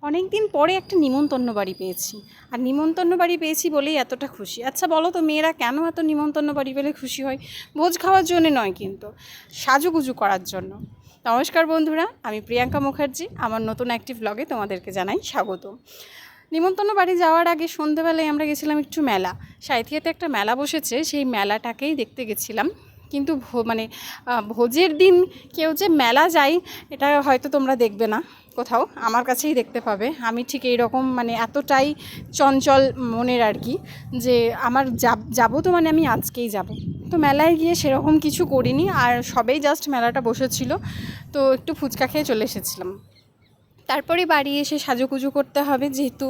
অনেক দিন পরে একটা নিমন্ত্রণ বাড়ি পেয়েছি, আর নিমন্ত্রণ বাড়ি পেয়েছি বলেই এতটা খুশি। আচ্ছা বলো তো, মেয়েরা কেন এত নিমন্ত্রণ বাড়ি পেলে খুশি হয়? ভোজ খাওয়ার জন্য নয়, কিন্তু সাজুগুজু করার জন্য। নমস্কার বন্ধুরা, আমি প্রিয়াঙ্কা মুখার্জি। আমার নতুন একটি ভ্লগে তোমাদেরকে জানাই স্বাগত। নিমন্ত্রণ বাড়ি যাওয়ার আগে সন্ধেবেলায় আমরা গেছিলাম একটু মেলা। সাঁইথিয়াতে একটা মেলা বসেছে, সেই মেলাটাকেই দেখতে গেছিলাম। কিন্তু ভোজের দিন কেউ যে মেলা যায় এটা হয়তো তোমরা দেখবে না কোথাও, আমার কাছেই দেখতে পাবে। আমি ঠিক এইরকম এতটাই চঞ্চল মনের আর কি, যে আমার যাবো তো আমি আজকেই যাব। তো মেলায় গিয়ে সেরকম কিছু করিনি, আর সবেই জাস্ট মেলাটা বসেছিল, তো একটু ফুচকা খেয়ে চলে এসেছিলাম। তারপরে বাড়ি এসে সাজুগুজু করতে হবে, যেহেতু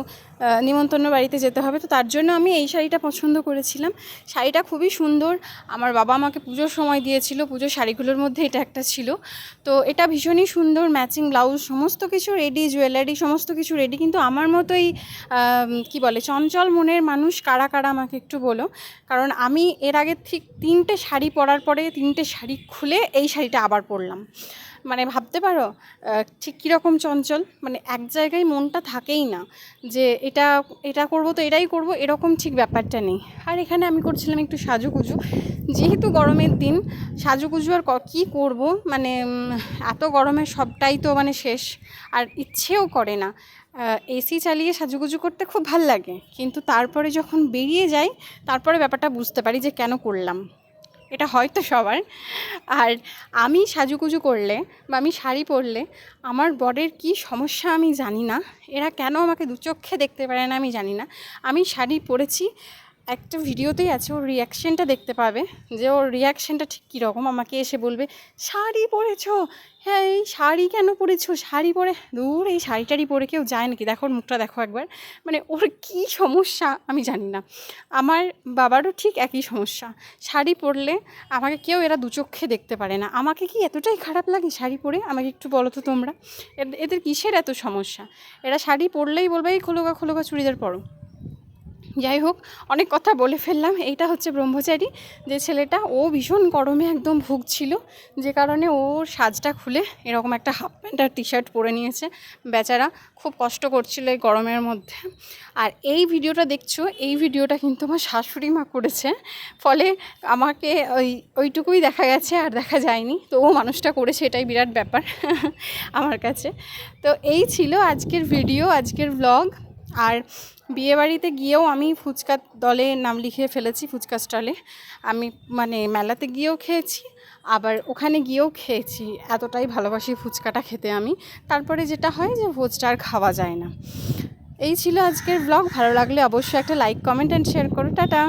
নিমন্ত্রণ বাড়িতে যেতে হবে, তো তার জন্য আমি এই শাড়িটা পছন্দ করেছিলাম। শাড়িটা খুবই সুন্দর, আমার বাবা আমাকে পুজোর সময় দিয়েছিল, পুজোর শাড়িগুলোর মধ্যে এটা একটা ছিল। তো এটা ভীষণই সুন্দর, ম্যাচিং ব্লাউজ, সমস্ত কিছু রেডি, জুয়েলারি সমস্ত কিছু রেডি। কিন্তু আমার মতোই চঞ্চল মনের মানুষ কারা কারা আমাকে একটু বলো, কারণ আমি এর আগে ঠিক 3টে শাড়ি পরার পরে 3টে শাড়ি খুলে এই শাড়িটা আবার পরলাম। ভাবতে পারো ঠিক কীরকম চঞ্চল, এক জায়গায় মনটা থাকেই না যে এটা করব তো এটাই করব, এরকম ঠিক ব্যাপারটা নেই। আর এখানে আমি করছিলাম একটু সাজুগুজু, যেহেতু গরমের দিন, সাজুগুজু আর কী করব, এত গরমে সবটাই তো শেষ, আর ইচ্ছেও করে না। এসি চালিয়ে সাজুগুজু করতে খুব ভাল লাগে, কিন্তু তারপরে যখন বেরিয়ে যাই তারপরে ব্যাপারটা বুঝতে পারি যে কেন করলাম। এটা হয়তো সবার। আর আমি সাজুগুজু করলে বা আমি শাড়ি পরলে আমার বরের কী সমস্যা আমি জানি না, এরা কেন আমাকে দু চোখে দেখতে পারে না আমি জানি না। আমি শাড়ি পরেছি, একটা ভিডিওতেই আছে, ওর রিয়াকশানটা দেখতে পাবে, যে ওর রিয়াকশানটা ঠিক কীরকম। আমাকে এসে বলবে, শাড়ি পরেছো? হ্যাঁ, এই শাড়ি কেন পরেছো? শাড়ি পরে দূর, এই শাড়িটারি পরে কেউ যায় নাকি? দেখো ওর মুখটা দেখো একবার। ওর কী সমস্যা আমি জানি না। আমার বাবারও ঠিক একই সমস্যা, শাড়ি পরলে আমাকে কেউ এরা দু চোখে দেখতে পারে না। আমাকে কি এতটাই খারাপ লাগে শাড়ি পরে? আমাকে একটু বলো তো তোমরা, এদের কিসের এত সমস্যা? এরা শাড়ি পরলেই বলবে, এই খোলোগা খোলোগা চুড়িদার পরো। যাই হোক, অনেক কথা বলে ফেললাম। এইটা হচ্ছে ব্রহ্মচারী, যে ছেলেটা, ও ভীষণ গরমে একদম ভুগছিল, যে কারণে ওর সাজটা খুলে এরকম একটা হাফ প্যান্ট আর টি শার্ট পরে নিয়েছে। বেচারা খুব কষ্ট করছিল এই গরমের মধ্যে। আর এই ভিডিওটা দেখছো, এই ভিডিওটা কিন্তু আমার শাশুড়ি মা করেছে, ফলে আমাকে ওইটুকুই দেখা গেছে, আর দেখা যায়নি। তো ও মানুষটা করেছে, এটাই বিরাট ব্যাপার আমার কাছে। তো এই ছিল আজকের ভিডিও, আজকের ব্লগ। আর বিয়েবাড়িতে গিয়েও আমি ফুচকার দলে নাম লিখিয়ে ফেলেছি, ফুচকা স্টলে। আমি মেলাতে গিয়েও খেয়েছি, আবার ওখানে গিয়েও খেয়েছি। এতটাই ভালোবাসি ফুচকাটা খেতে আমি। তারপরে যেটা হয় যে ভোজটা আর খাওয়া যায় না। এই ছিল আজকের ব্লগ। ভালো লাগলে অবশ্যই একটা লাইক, কমেন্ট অ্যান্ড শেয়ার করো। টাটা।